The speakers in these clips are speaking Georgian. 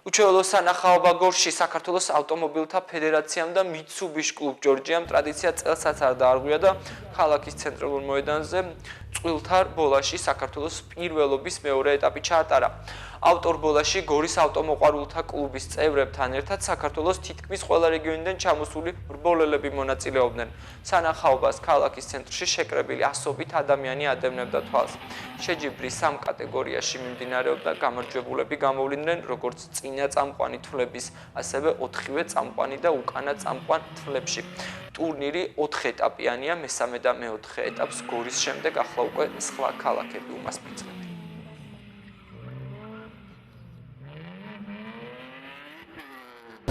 უჩვეულო სანახაობა გორში საქართველოს ავტომობილთა ფედერაციამ და მიცუბიში კლუბ ჯორჯიამ ტრადიცია წელსაც არ დაარღვია და ქალაქის ცენტრალურ მოედანზე წყვილთა ბოლაში საქართველოს პირველობის მეორე ეტაპი ჩაატარა. ავტორბოლაში გორის ავტომოყვარულთა კლუბის წევრებთან ერთად საქართველოს თითქმის ყველა რეგიონიდან ჩამოსული რბოლელები მონაწილეობდნენ. სანახაობას ქალაქის ცენტრში შეკრებილი ასობით ადამიანი ადევნებდა თვალს. შეჯიბრის სამ კატეგორიაში მიმდინარეობდა გამარჯვებულები გამოვლიდნენ როგორც წინა წამყვანი თვლების, ასევე 4-ვე წამყვანი და უკანა წამყვან თვლებში. ტურნირი 4 ეტაპიანია, მესამე და მეოთხე ეტაპს გორის შემდეგ ახლა უკვე სხვა ქალაქები უმასპინძლენ.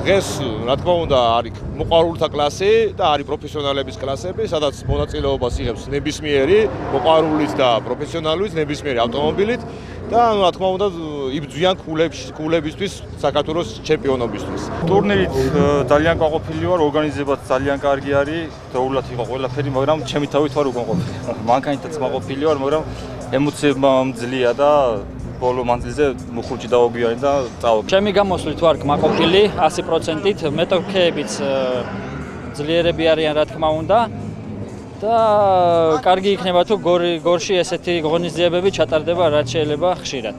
დღეს რა თქმა უნდა არის მოყვარულთა კლასი და არის პროფესიონალების კლასები, სადაც მონაწილეობას იღებს ნებისმიერი მოყვარულის და პროფესიონალის ნებისმიერი ავტომობილით და რა თქმა უნდა იბრძვიან კულებისთვის საქართველოს ჩემპიონობისთვის. ტურნირით ძალიან გაყოფილი ვარ, ორგანიზებაც ძალიან კარგი არის, დაულად იყო ყველაფერი, მაგრამ ჩემი თავით ვარ უკმაყოფილი. მანქანითაც მაყოფილი ვარ, მაგრამ ემოციებმა მძლია და ბოლო მანძილზე მუხურჭი დავაგვიარე და წავაგე. ჩემი გამოსვლით ვარ კმაყოფილი 100%-ით, მეტოქეებიც ძლიერები არიან რა თქმა უნდა და კარგი იქნება თუ გორში ესეთი ღონისძიებები ჩატარდება რაც შეიძლება ხშირად.